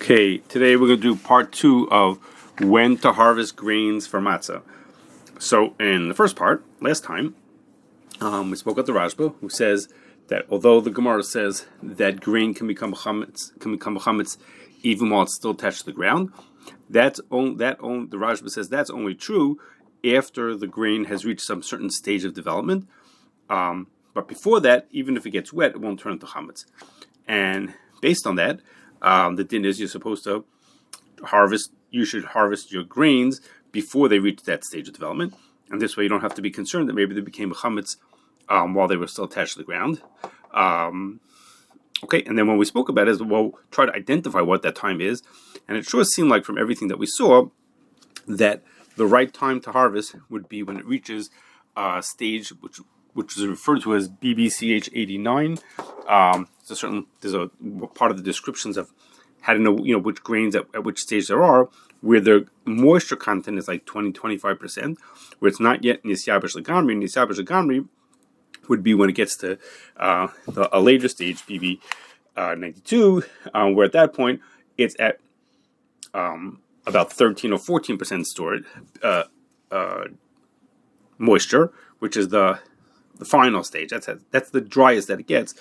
Okay, today we're going to do part 2 of when to harvest grains for matzah. So in the first part, last time, we spoke with the Rashba, who says that although the Gemara says that grain can become chametz even while it's still attached to the ground, the Rashba says that's only true after the grain has reached some certain stage of development. But before that, even if it gets wet, it won't turn into chametz. And based on that, the din is you're supposed to you should harvest your grains before they reach that stage of development. And this way you don't have to be concerned that maybe they became a chametz while they were still attached to the ground. Okay, and then when we spoke about it, we'll try to identify what that time is. And it sure seemed like from everything that we saw that the right time to harvest would be when it reaches a stage which is referred to as BBCH 89. There's a part of the descriptions of how to know which grains at which stage there are, where their moisture content is like 20-25%, where it's not yet Nisyabish Lagamri. Nisyabish Lagamri would be when it gets to a later stage, BB 92, where at that point it's at about 13 or 14% stored moisture, which is the final stage. That's the driest that it gets.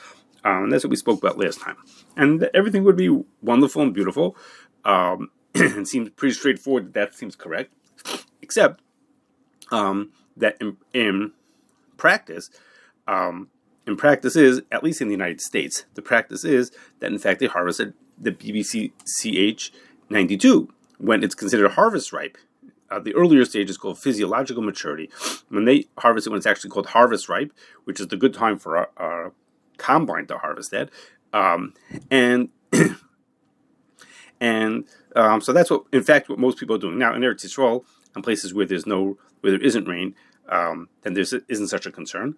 And that's what we spoke about last time. And everything would be wonderful and beautiful. It seems pretty straightforward that seems correct. Except that in practice is, at least in the United States, the practice is that in fact they harvested the BBCH 92 when it's considered harvest ripe. The earlier stage is called physiological maturity. When they harvest it, when it's actually called harvest ripe, which is the good time for our combine to harvest that, so that's what most people are doing now in Eretz Yisrael and places where there isn't rain. Then there isn't such a concern.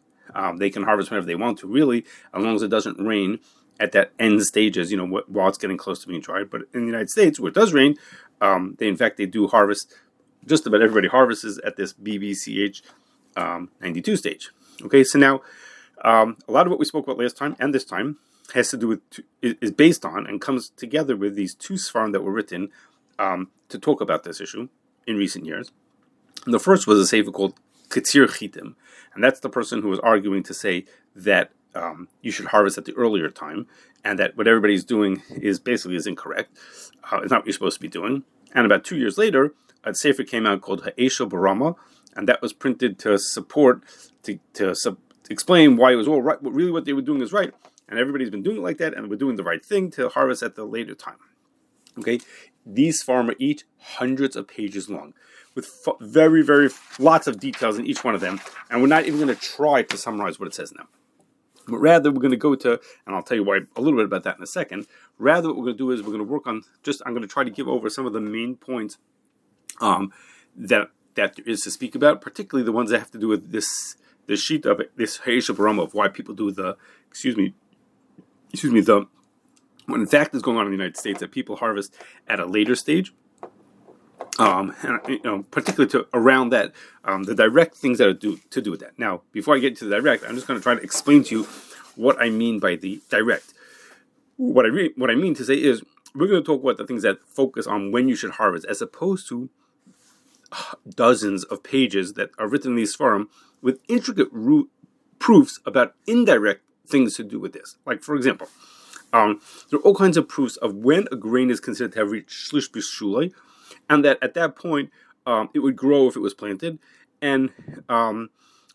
They can harvest whenever they want to, really, as long as it doesn't rain at that end stages, while it's getting close to being dried. But in the United States, where it does rain, they do harvest. Just about everybody harvests at this BBCH 92 stage. Okay, so now a lot of what we spoke about last time and this time has to do with is based on and comes together with these two svarim that were written to talk about this issue in recent years. And the first was a sefer called Katsir Chitim, and that's the person who was arguing to say that you should harvest at the earlier time, and that what everybody's doing is incorrect. It's not what you're supposed to be doing. And about 2 years later, a sefer came out called Ha'esha Barama, and that was printed to explain why it was all right. Really, what they were doing is right, and everybody's been doing it like that, and we're doing the right thing to harvest at the later time. Okay, these farms are each hundreds of pages long, with very, very lots of details in each one of them, and we're not even going to try to summarize what it says now. But rather, we're going to go to, and I'll tell you a little bit about that in a second. Rather, what we're going to do is we're going to work on I'm going to try to give over some of the main points that there is to speak about, particularly the ones that have to do with this sheet of this Ha'esha Barama of why people do what in fact is going on in the United States, that people harvest at a later stage. And particularly to around that, the direct things that are to do with that. Now, before I get to the direct, I'm just going to try to explain to you what I mean by the direct. What I mean to say is we're going to talk about the things that focus on when you should harvest, as opposed to dozens of pages that are written in these forums with intricate proofs about indirect things to do with this. Like, for example, there are all kinds of proofs of when a grain is considered to have reached shlish b'shulei, and that at that point it would grow if it was planted, and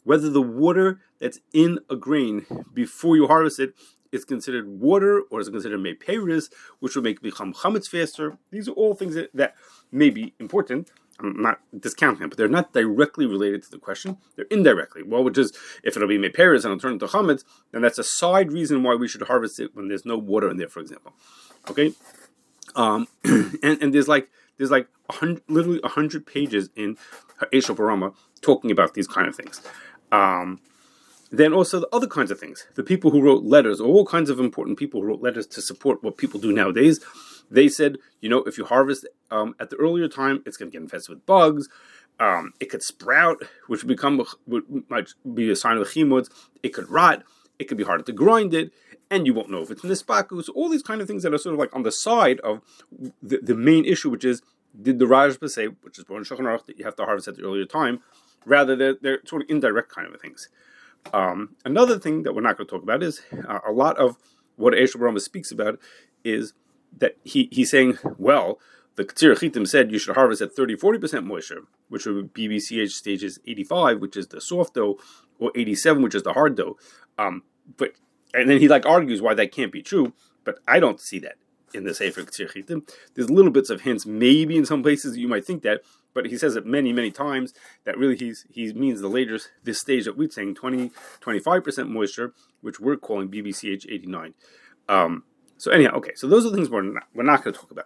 whether the water that's in a grain before you harvest it is considered water or is it considered meperis, which would make it become chametz faster. These are all things that may be important. I'm not discounting them, but they're not directly related to the question. They're indirectly. Well, which is, if it'll be meperis and it'll turn into chametz, then that's a side reason why we should harvest it when there's no water in there, for example. Okay, and there's literally 100 pages in Ha'esha Barama talking about these kind of things. Then also the other kinds of things. The people who wrote letters, all kinds of important people who wrote letters to support what people do nowadays. They said, if you harvest at the earlier time, it's going to get infested with bugs. It could sprout, which might be a sign of chimutz. It could rot. It could be harder to grind it. and you won't know if it's nispaku. So all these kind of things that are sort of like on the side of the main issue, which is, did the Rajba say, which is Shulchan Aruch, that you have to harvest at the earlier time, rather they're sort of indirect kind of things. Another thing that we're not going to talk about is a lot of what Eish Barama speaks about is that he's saying, well, the Ketzir Chitim said you should harvest at 30-40% moisture, which would be BBCH stages 85, which is the soft dough, or 87, which is the hard dough. And then he argues why that can't be true, but I don't see that in the Sefer Ketzir Chitim. There's little bits of hints, maybe in some places you might think that, but he says it many, many times that really he means this stage that we're saying 20-25% moisture, which we're calling BBCH 89. So anyhow, okay, so those are the things we're not going to talk about.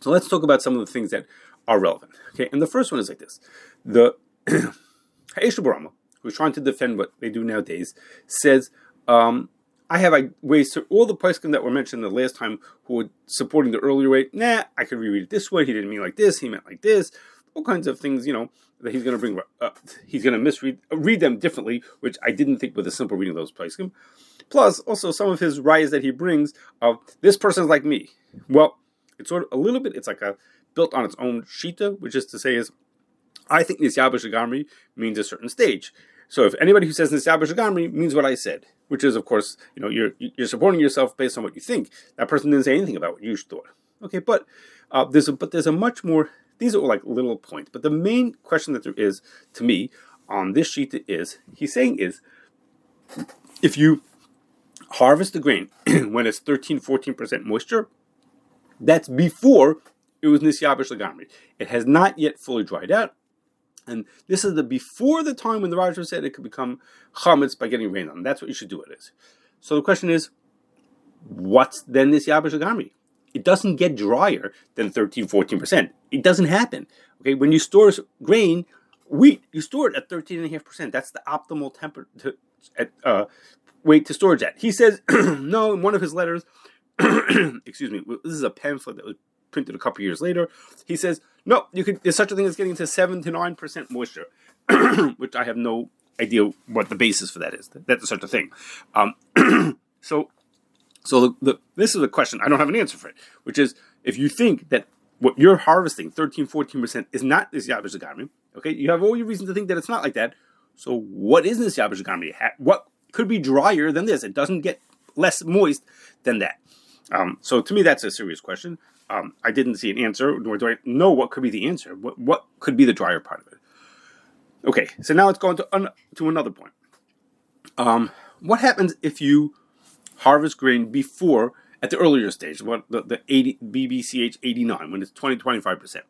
So let's talk about some of the things that are relevant. Okay, and the first one is like this: the Eish Barama, who's trying to defend what they do nowadays, says, I have ways to all the poskim that were mentioned the last time who were supporting the earlier way. I could reread it this way. He didn't mean like this. He meant like this. All kinds of things, that he's going to bring up. He's going to read them differently, which I didn't think with a simple reading of those poskim. Plus, also some of his rayas that he brings of this person's like me. Well, it's sort of a little bit. It's like built on its own shita, which is to say I think Nisyah B'Shagamri means a certain stage. So if anybody who says Nisyah B'Shagamri means what I said, which is, of course, you're supporting yourself based on what you think. That person didn't say anything about what you thought. Okay, but there's a much more. These are all like little points. But the main question that there is to me on this sheet he's saying is, if you harvest the grain when it's 13-14% moisture, that's before it was Nisyah B'Shagamri. It has not yet fully dried out. And this is before the time when the Rajah said it could become chametz by getting rain on. That's what you should do it is. So the question is, what's then Nisyah B'Shagamri? It doesn't get drier than 13-14%. It doesn't happen. Okay, when you store grain, wheat, you store it at 13.5%. That's the optimal weight to storage at. He says, no, in one of his letters, excuse me, this is a pamphlet that was printed a couple years later. He says, no, there's such a thing as getting to 7-9% moisture, which I have no idea what the basis for that is. That's such a thing. So this is a question, I don't have an answer for it, which is, if you think that what you're harvesting, 13-14%, is not Nisyah B'Shagamri, okay, you have all your reason to think that it's not like that. So what is Nisyah B'Shagamri? What could be drier than this? It doesn't get less moist than that. So to me, that's a serious question. I didn't see an answer, nor do I know what could be the answer. What could be the drier part of it? Okay, so now let's go to another point. What happens if you harvest grain before, at the earlier stage, what the 80 BBCH 89, when it's 20-25%?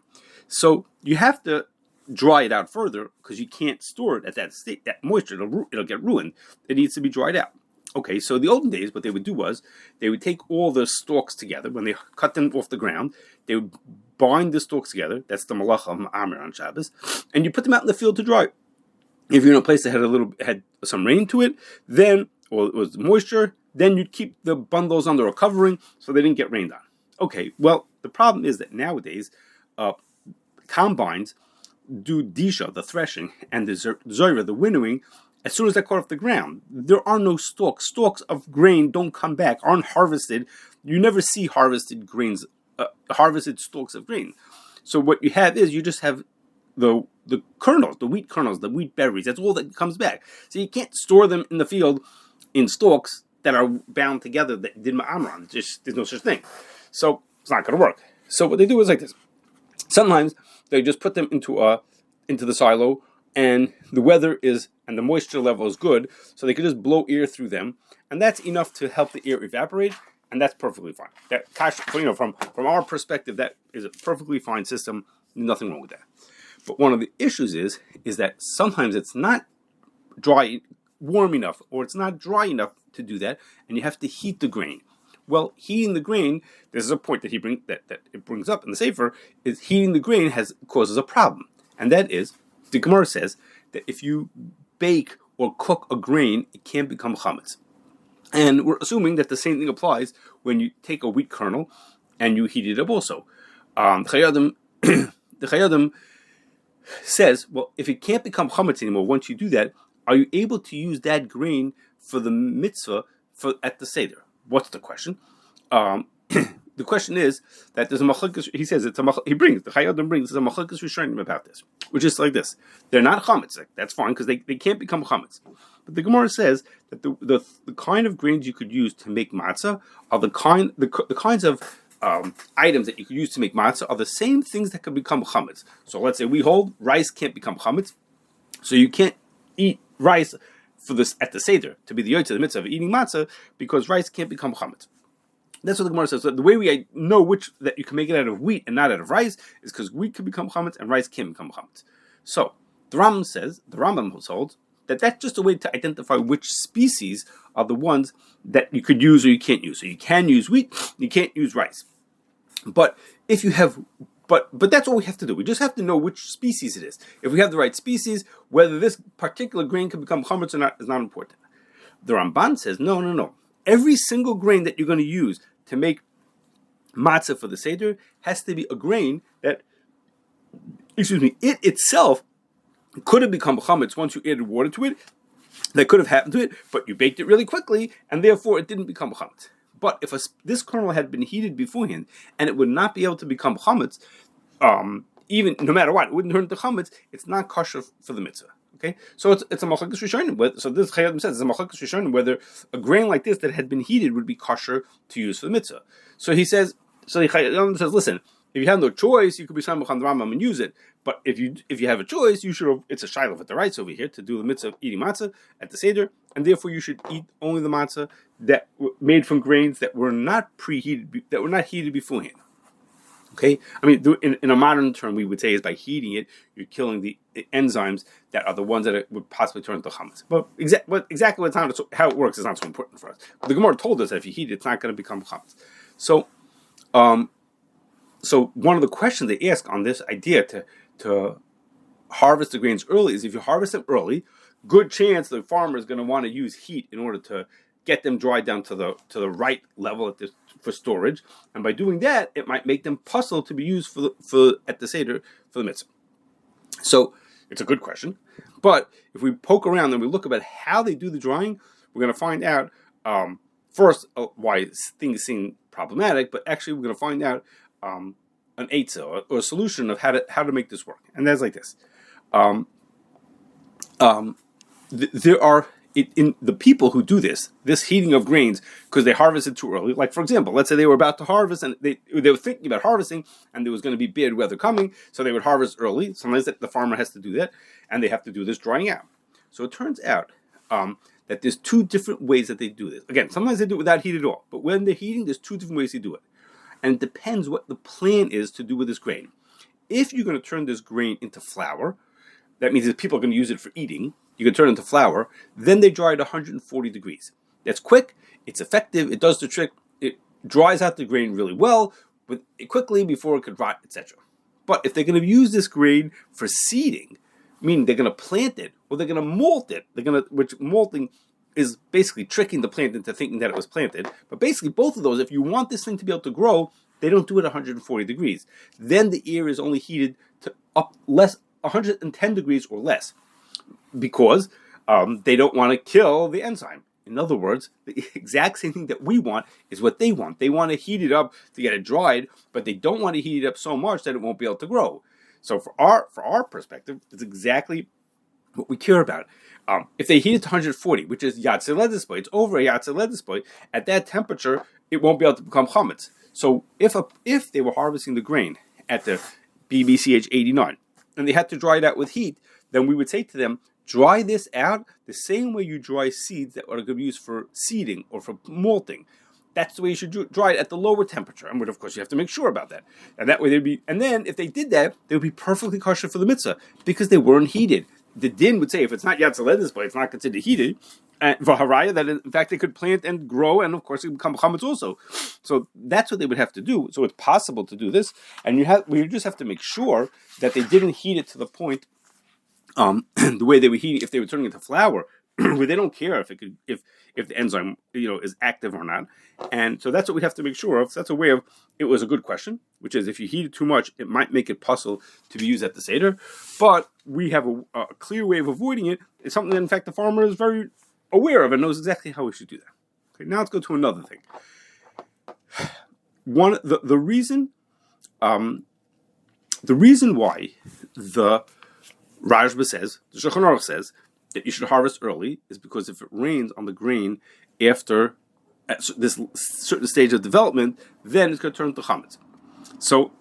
So you have to dry it out further because you can't store it at that state, that moisture. It'll get ruined. It needs to be dried out. Okay, so the olden days, what they would do was they would take all the stalks together. When they cut them off the ground, they would bind the stalks together. That's the malacha of Amir on Shabbos, and you put them out in the field to dry. If you're in a place that had some rain to it, or it was moisture, then you'd keep the bundles under a covering so they didn't get rained on. Okay, well, the problem is that nowadays combines do disha, the threshing, and the zoyra, the winnowing, as soon as they're caught off the ground. There are no stalks. Stalks of grain don't come back, aren't harvested. You never see harvested grains, harvested stalks of grain. So what you have is you just have the kernels, the wheat kernels, the wheat berries. That's all that comes back. So you can't store them in the field in stalks that are bound together that did ma'amran. There's no such thing. So it's not going to work. So what they do is like this. Sometimes they just put them into the silo, and the weather and the moisture level is good, so they can just blow air through them, and that's enough to help the air evaporate, and that's perfectly fine. That from our perspective, that is a perfectly fine system. Nothing wrong with that. But one of the issues is that sometimes it's not warm enough, or it's not dry enough to do that, and you have to heat the grain. Well, heating the grain, this is a point that it brings up in the Sefer, is heating the grain causes a problem. And that is, the Gemara says that if you bake or cook a grain, it can become chametz. And we're assuming that the same thing applies when you take a wheat kernel and you heat it up also. The Chayadim says, well, if it can't become chametz anymore once you do that, are you able to use that grain for the mitzvah at the Seder? what's the question? The question is that there's a machlokes. He says the Chayyim brings a machlokes Rishonim about this, which is like this: they're not chametz. That's fine because they can't become chametz. But the Gemara says that the kind of grains you could use to make matzah are the kinds of items that you could use to make matzah are the same things that could become chametz. So let's say we hold rice can't become chametz, so you can't eat rice for this at the seder to be the yotzei the mitzvah of eating matzah because rice can't become chametz. That's what the Gemara says. So the way we know that you can make it out of wheat and not out of rice is because wheat can become chametz and rice can't become chametz. So the Rambam holds that that's just a way to identify which species are the ones that you could use or you can't use. So you can use wheat, you can't use rice. But if you have, but that's all we have to do. We just have to know which species it is. If we have the right species, whether this particular grain can become chametz or not is not important. The Ramban says no. Every single grain that you're going to use to make matzah for the seder has to be a grain that, it itself could have become chametz once you added water to it. That could have happened to it, but you baked it really quickly, and therefore it didn't become chametz. But if this kernel had been heated beforehand, and it would not be able to become chametz, even no matter what, it wouldn't turn into chametz. It's not kosher for the mitzvah. Okay, so it's a machlokes Rishonim. So this Chayyim says it's a machlokes Rishonim whether a grain like this that had been heated would be kosher to use for the mitzvah. So he says, the Chayyim says, listen, if you have no choice, you could be samach on the Rambam and use it. But if you have a choice, you should. It's a shiloh at the rights over here to do the mitzvah of eating matzah at the seder, and therefore you should eat only the matzah that were made from grains that were not preheated, that were not heated beforehand. Okay, I mean, in a modern term, we would say is by heating it, you're killing the enzymes that are the ones that would possibly turn into chametz. But exactly how it works is not so important for us. But the Gemara told us that if you heat it, it's not going to become chametz. So one of the questions they ask on this idea to harvest the grains early is if you harvest them early, good chance the farmer is going to want to use heat in order to get them dried down to the right level for storage, and by doing that, it might make them puzzle to be used for at the seder for the mitzvah. So it's a good question, but if we poke around and we look about how they do the drying, we're going to find out first why things seem problematic, but actually we're going to find out an eitzah or a solution of how to make this work, and that's like this. There are. In the people who do this heating of grains because they harvested too early. Like for example, let's say they were about to harvest and they were thinking about harvesting and there was going to be bad weather coming, so they would harvest early. Sometimes the farmer has to do that, and they have to do this drying out. So it turns out that there's two different ways that they do this. Again, sometimes they do it without heat at all, but when they're heating, there's two different ways to do it, and it depends what the plan is to do with this grain. If you're going to turn this grain into flour, that means that people are going to use it for eating. You can turn it into flour. Then they dry at 140 degrees. That's quick. It's effective. It does the trick. It dries out the grain really well, but quickly before it could rot, etc. But if they're going to use this grain for seeding, meaning they're going to plant it or they're going to molt it, which malting is basically tricking the plant into thinking that it was planted. But basically, both of those, if you want this thing to be able to grow, they don't do it at 140 degrees. Then the air is only heated to 110 degrees or less, because they don't want to kill the enzyme. In other words, the exact same thing that we want is what they want. They want to heat it up to get it dried, but they don't want to heat it up so much that it won't be able to grow. So for our perspective, it's exactly what we care about. If they heat it to 140, which is yatzei ledispo, it's over a yatzei ledispo, at that temperature, it won't be able to become chametz. So if they were harvesting the grain at the BBCH 89, and they had to dry it out with heat, then we would say to them, dry this out the same way you dry seeds that are going to be used for seeding or for malting. That's the way you should dry it at the lower temperature. And of course, you have to make sure about that. And that way they'd be. And then if they did that, they would be perfectly kosher for the mitzvah because they weren't heated. The din would say if it's not yatzei ledispo, it's not considered heated. And v'haraya, that in fact they could plant and grow, and of course it would become chametz also. So that's what they would have to do. So it's possible to do this, and we just have to make sure that they didn't heat it to the point the way they were heating if they were turning it to flour, where they don't care if the enzyme is active or not. And so that's what we have to make sure of. So that's a way of. It was a good question, which is if you heat it too much, it might make it puzzle to be used at the seder. But we have a clear way of avoiding it. It's something that in fact the farmer is very aware of and knows exactly how we should do that. Okay, now let's go to another thing. The reason why the Rajba says, the Shulchan Aruch says, that you should harvest early is because if it rains on the grain after at this certain stage of development, then it's going to turn to chametz. So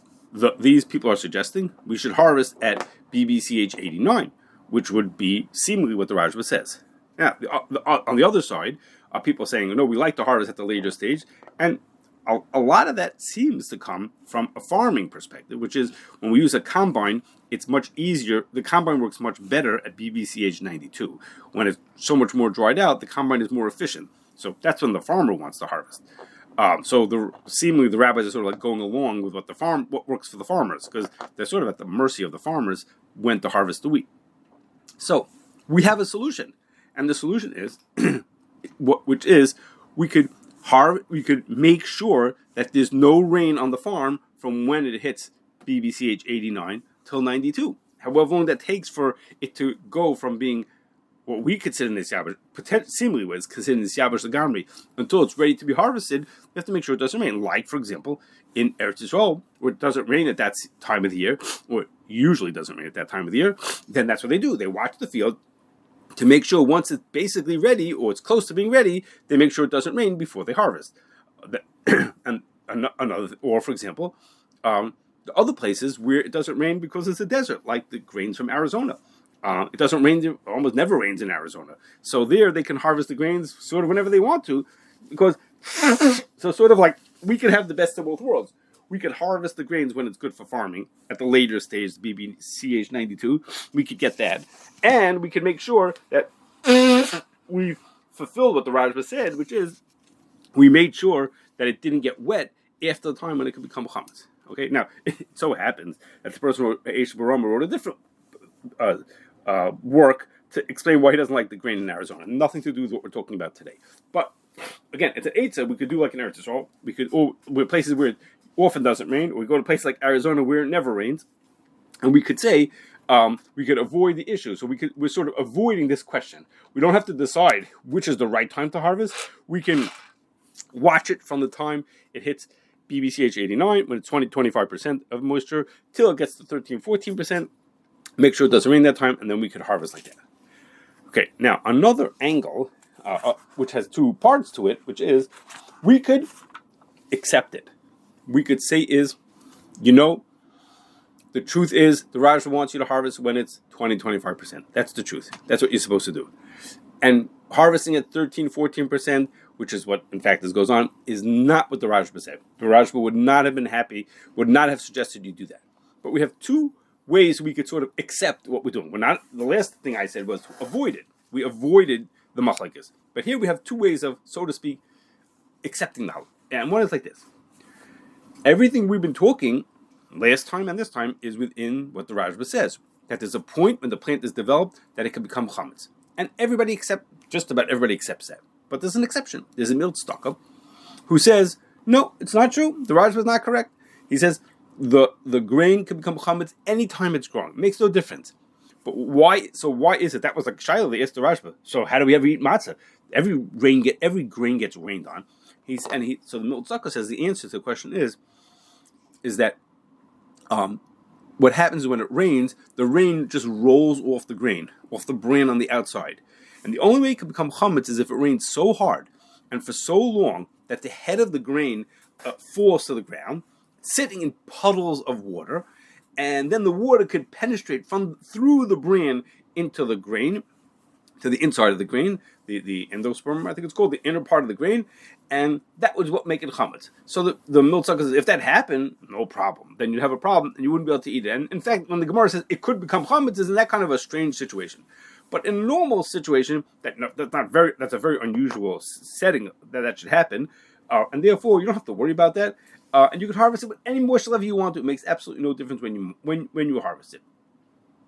these people are suggesting we should harvest at BBCH 89, which would be seemingly what the Rajba says. Now, on the other side, are people saying, no, we like to harvest at the later stage, and a lot of that seems to come from a farming perspective, which is when we use a combine, it's much easier. The combine works much better at BBCH 92. When it's so much more dried out, the combine is more efficient. So that's when the farmer wants to harvest. Seemingly the rabbis are sort of like going along with what works for the farmers, because they're sort of at the mercy of the farmers when to harvest the wheat. So we have a solution, and the solution is, which is we could make sure that there's no rain on the farm from when it hits BBCH 89 till 92. However long that takes for it to go from being what we consider this yabish, seemingly was considered this yabish legamri, until it's ready to be harvested, you have to make sure it doesn't rain. Like, for example, in Eretz Yisrael, where it doesn't rain at that time of the year, or it usually doesn't rain at that time of the year, then that's what they do. They watch the field to make sure once it's basically ready, or it's close to being ready, they make sure it doesn't rain before they harvest. And or for example, the other places where it doesn't rain because it's a desert, like the grains from Arizona. It doesn't rain, almost never rains in Arizona. So there they can harvest the grains sort of whenever they want to, because, so sort of like, we can have the best of both worlds. We could harvest the grains when it's good for farming at the later stage, BBCH 92. We could get that. And we can make sure that we fulfill what the Rajba said, which is we made sure that it didn't get wet after the time when it could become chametz. Okay, now, it so happens that the person who wrote a different work to explain why he doesn't like the grain in Arizona. Nothing to do with what we're talking about today. But, again, it's an eitzah. We could do like in Eretz Yisrael. We could, or with places where it often doesn't rain, or we go to a place like Arizona where it never rains, and we could say, we could avoid the issue. So we're sort of avoiding this question. We don't have to decide which is the right time to harvest. We can watch it from the time it hits BBCH 89, when it's 20-25% of moisture, till it gets to 13-14%. Make sure it doesn't rain that time, and then we could harvest like that. Okay, now another angle, which has two parts to it, which is we could accept it. We could say the truth is the Rajah wants you to harvest when it's 20-25%. That's the truth. That's what you're supposed to do. And harvesting at 13-14%, which is what, in fact, this goes on, is not what the Rajah said. The Rajah would not have been happy, would not have suggested you do that. But we have two ways we could sort of accept what we're doing. The last thing I said was avoid it. We avoided the machlekes. But here we have two ways of, so to speak, accepting the halacha. And one is like this. Everything we've been talking last time and this time is within what the Rajba says, that there's a point when the plant is developed that it can become chametz. And just about everybody accepts that. But there's an exception. There's a Tzedakah who says, no, it's not true. The Rajba is not correct. He says the grain can become chametz anytime it's grown. It makes no difference. But why? So why is it? That was like Shiloh, they asked the Rajba. So how do we ever eat matzah? Every grain gets rained on. So the Tzedakah says the answer to the question is that what happens when it rains, the rain just rolls off the grain, off the bran on the outside. And the only way it can become chametz is if it rains so hard and for so long that the head of the grain falls to the ground, sitting in puddles of water, and then the water could penetrate through the bran into the grain, to the inside of the grain, the endosperm, I think it's called, the inner part of the grain, and that was what makes it chametz. So the Tzedakah says, if that happened, no problem. Then you'd have a problem, and you wouldn't be able to eat it. And in fact, when the Gemara says it could become chametz, isn't that kind of a strange situation? But in a normal situation, that's a very unusual setting that should happen, and therefore you don't have to worry about that. And you can harvest it with any moisture level you want to. It makes absolutely no difference when you harvest it.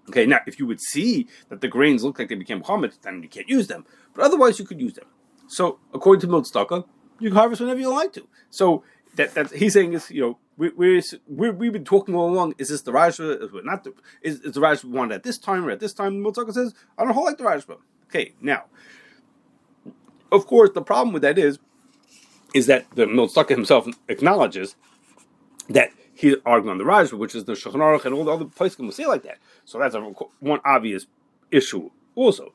Okay, now if you would see that the grains look like they became chametz, then you can't use them. But otherwise, you could use them. So according to Tzedakah, you can harvest whenever you like to. So that he's saying is, we've been talking all along. Is this the Rajah? Is the Rajah wanted at this time or at this time? Tzedakah says, I don't hold like the Rajah. Okay, now, of course, the problem with that is is that the Tzedakah himself acknowledges that he's arguing on the Rajba, which is the Shulchan Aruch and all the other places will say like that. So that's one obvious issue also.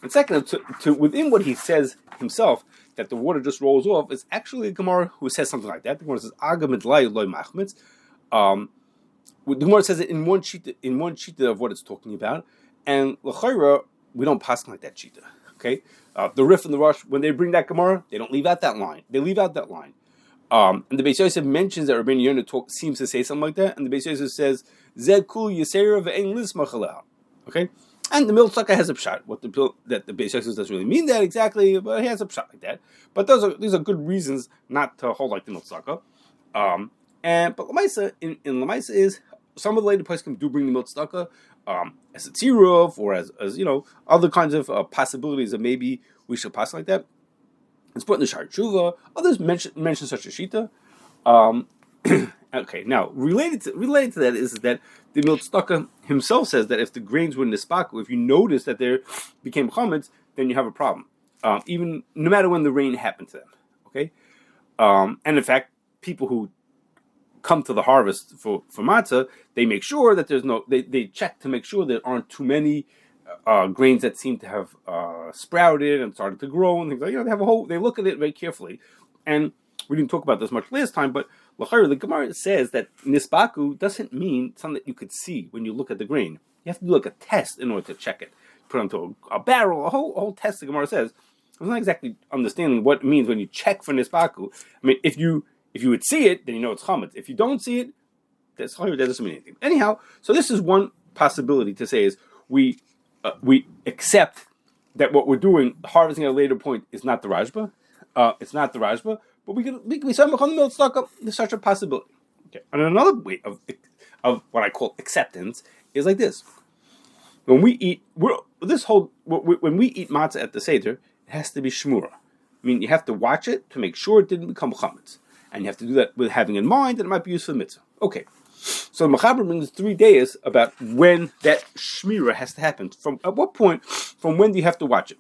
And second, to within what he says himself, that the water just rolls off, is actually a Gemara who says something like that. The Gemara says, Aga midlai loy machmitz. The Gemara says it in one shita of what it's talking about, and l'chayra, we don't pass like that shita. Okay, the Rif and the Rosh, when they bring that Gemara, they don't leave out that line. They leave out that line. And the Beis Yosef mentions that Rabbeinu Yonah seems to say something like that, and the Beis Yosef says, Zed kul yisera ve'ein lismachalal. Okay, and the Tzedakah has a pshat. That the Beis Yosef doesn't really mean that exactly, but he has a pshat like that. But these are good reasons not to hold like the Tzedakah. But Lamaisa in Lamaisa is some of the later poskim do bring the Tzedakah as a tiruf or as other kinds of possibilities that maybe we should pass like that. It's put in the Shar Tshuva. Others mention such a shita. Okay, now related to that is that the Tzedakah himself says that if the grains were nispaku, if you notice that they became chametz, then you have a problem. Even no matter when the rain happened to them. Okay, and in fact, people who come to the harvest for matzah, they make sure that there's they check to make sure there aren't too many grains that seem to have sprouted and started to grow and things like they look at it very carefully. And we didn't talk about this much last time, but the Gemara says that nisbaku doesn't mean something that you could see when you look at the grain. You have to do like a test in order to check it. Put it onto a barrel, a whole test. The Gemara says I'm not exactly understanding what it means when you check for nisbaku. I mean, if you would see it, then you know it's chametz. If you don't see it, that doesn't mean anything. Anyhow, so this is one possibility to say is we accept that what we're doing, harvesting at a later point, is not the Rajba. It's not the Rajba, but we can be some on the Tzedakah. There's such a possibility. Okay, and another way of what I call acceptance is like this: when we eat, when we eat matzah at the seder, it has to be shmura. I mean, you have to watch it to make sure it didn't become chametz. And you have to do that with having in mind that it might be used for the mitzvah. Okay. So the Mechaber brings 3 days about when that shmira has to happen. At what point, from when do you have to watch it?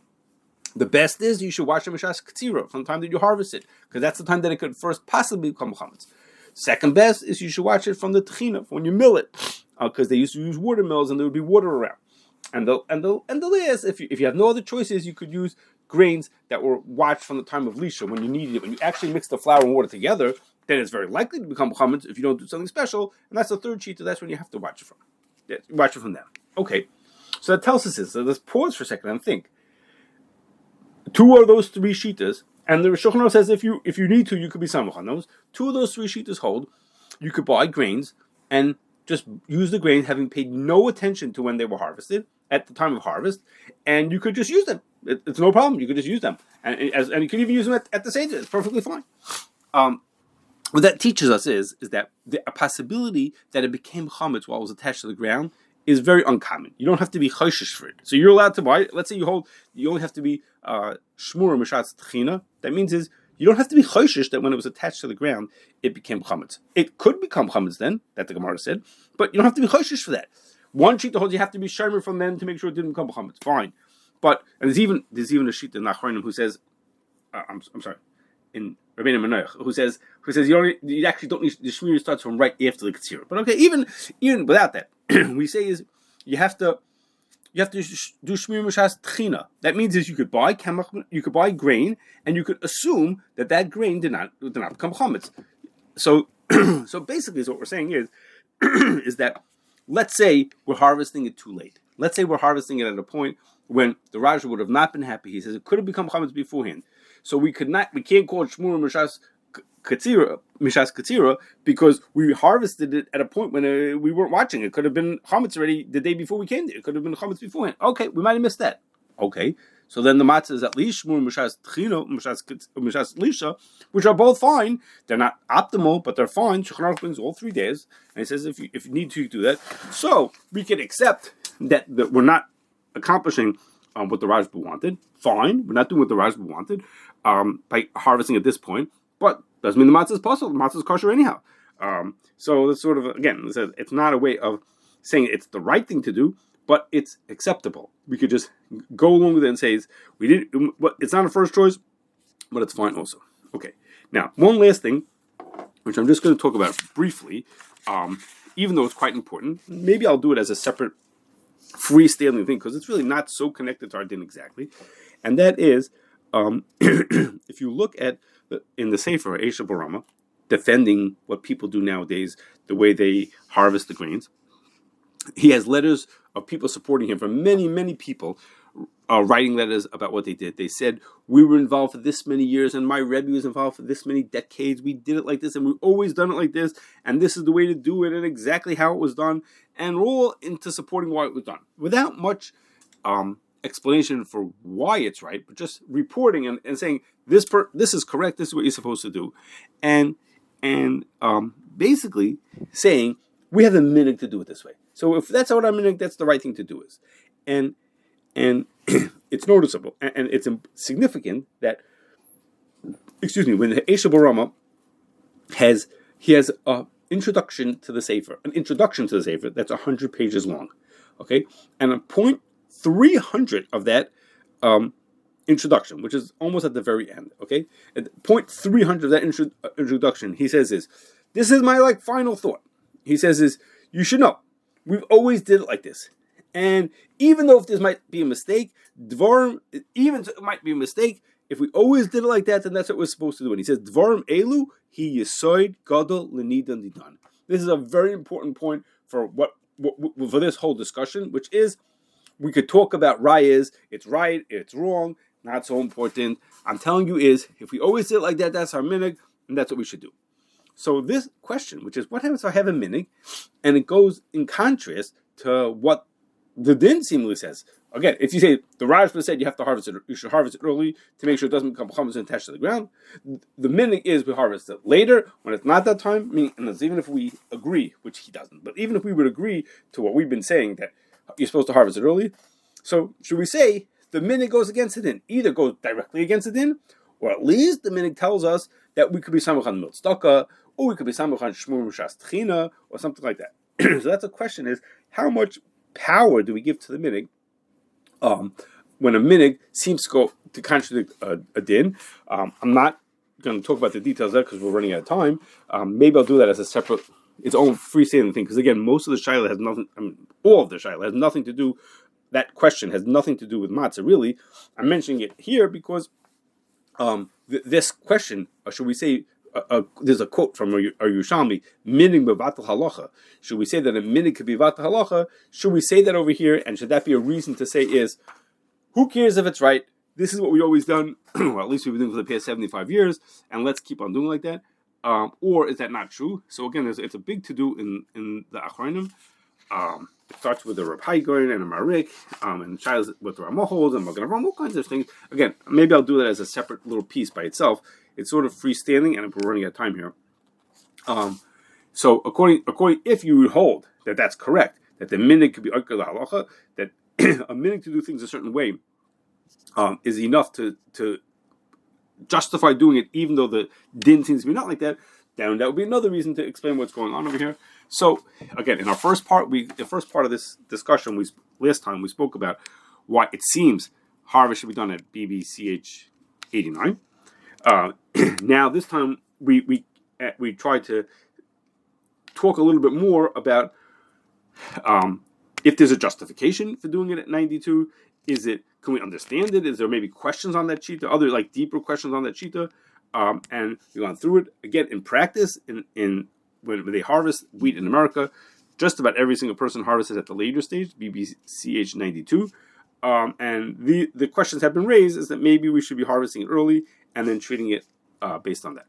The best is you should watch it mishas katzira, from the time that you harvest it, because that's the time that it could first possibly become chametz. Second best is you should watch it from the techina, when you mill it, because they used to use water mills and there would be water around. And the last, if you have no other choices, you could use grains that were watched from the time of lisha, when you needed it. When you actually mix the flour and water together, then it's very likely to become chametz if you don't do something special. And that's the third shita. That's when you have to watch it from. Yeah, watch it from them. Okay, so that tells us this. So let's pause for a second and think. 2 of those 3 shitas, and the Shulchan Aruch says if you need to, you could be samach on those. 2 of those 3 shitas hold. You could buy grains and just use the grain, having paid no attention to when they were harvested at the time of harvest, and you could just use them. It's no problem. You could just use them, and you could even use them at the seder. It's perfectly fine. What that teaches us is that a possibility that it became chametz while it was attached to the ground is very uncommon. You don't have to be choishish for it. So you're allowed to buy it. Let's say you only have to be shmura mishatz tchina. That means is you don't have to be choishish that when it was attached to the ground, it became chametz. It could become chametz then, that the Gemara said, but you don't have to be choishish for that. One sheet holds you have to be shomer from them to make sure it didn't become chametz. Fine. But there's even a sheet in Nachronim who says, I'm sorry, in Rabbeinu Minhag, who says you actually don't need the shmira starts from right after the katsira. But okay, even without that, we say is you have to do shmira mishas tchina. That means is you could buy grain, and you could assume that grain did not become chametz. So basically, what we're saying is that let's say we're harvesting it too late. Let's say we're harvesting it at a point when the Raja would have not been happy. He says it could have become chametz beforehand. So we can't call it shmura mishas katzira because we harvested it at a point when we weren't watching. It could have been chametz already the day before we came there. It could have been chametz beforehand. Okay, we might have missed that. Okay, so then the matzah is at least shmura mishas tchino, mishas lisha, which are both fine. They're not optimal, but they're fine. Shulchan Aruch brings all 3 days, and he says if you need to do that, so we can accept that we're not accomplishing what the Rajba wanted. Fine, we're not doing what the Rajba wanted by harvesting at this point, but doesn't mean the matzah is possible. The matzah is kosher anyhow. So it's sort of, again, it's not a way of saying it's the right thing to do, but it's acceptable. We could just go along with it and say it's not a first choice, but it's fine also. Okay. Now, one last thing, which I'm just going to talk about briefly, even though it's quite important. Maybe I'll do it as a separate freestanding thing because it's really not so connected to our din exactly. And that is, if you look at in the Sefer Esha Barama, defending what people do nowadays, the way they harvest the grains, he has letters of people supporting him from many, many people writing letters about what they did. They said, we were involved for this many years and my Rebbe was involved for this many decades. We did it like this and we've always done it like this. And this is the way to do it and exactly how it was done. And we're all into supporting why it was done without much explanation for why it's right, but just reporting and saying, this is correct. This is what you're supposed to do. And basically saying, we have a minhag to do it this way. So if that's what our minhag, that's the right thing to do is. And it's noticeable and it's significant that, when the Esha Barama has an introduction to the Sefer that's 100 pages long, okay, and a point 300 of that introduction, which is almost at the very end, okay, at point 300 of that introduction, he says this is my final thought. He says you should know we've always did it like this. And even though if this might be a mistake, Dvarim, even it might be a mistake, if we always did it like that, then that's what we're supposed to do. And he says, Dvarim elu hi yisoid gadol l'nidan didan. This is a very important point for for this whole discussion, which is we could talk about rayas, it's right, it's wrong, not so important. I'm telling you if we always did it like that, that's our minhag, and that's what we should do. So this question, which is what happens if I have a minhag, and it goes in contrast to what the din seemingly says. Again, if you say the Rajba said you have to harvest it, you should harvest it early to make sure it doesn't become chametz and attached to the ground. The minhag is we harvest it later when it's not that time. Meaning, even if we agree, which he doesn't, but even if we would agree to what we've been saying that you're supposed to harvest it early, so should we say the minhag goes against the din? Either goes directly against the din, or at least the minhag tells us that we could be samach on Tzedakah, or we could be samach on shmur mishas tchina, or something like that. So that's the question: is how much power do we give to the minhag when a minhag seems to go to contradict a din? I'm not going to talk about the details there because we're running out of time. Maybe I'll do that as a separate, its own freestanding thing. Because again, most of the shaila has nothing. All of the shaila has nothing to do. That question has nothing to do with matzah. Really, I'm mentioning it here because this question, or should we say? There's a quote from our Yerushalmi, minhag bevatel halacha. Should we say that a minhag could be vatel halacha? Should we say that over here? And should that be a reason to say who cares if it's right? This is what we've always done, or at least we've been doing for the past 75 years, and let's keep on doing like that. Or is that not true? So again, it's a big to-do in the Achronim. It starts with the Reb Haigoin and a Marik, and Shilas with the Ramahos and Magen Avraham, all kinds of things. Again, maybe I'll do that as a separate little piece by itself. It's sort of freestanding, and we're running out of time here. So according, if you hold that that's correct, that the minhag could be Oker the Halacha, that a minhag to do things a certain way is enough to justify doing it, even though the din seems to be not like that, then that would be another reason to explain what's going on over here. So again, in our first part, the first part of this discussion, last time we spoke about why it seems harvest should be done at BBCH 89. Now this time we try to talk a little bit more about if there's a justification for doing it at 92. Can we understand it? Is there maybe questions on that shita, other deeper questions on that shita? And we've gone through it again in practice. In when they harvest wheat in America, just about every single person harvests at the later stage, BBCH 92. And the questions have been raised is that maybe we should be harvesting it early and then treating it based on that.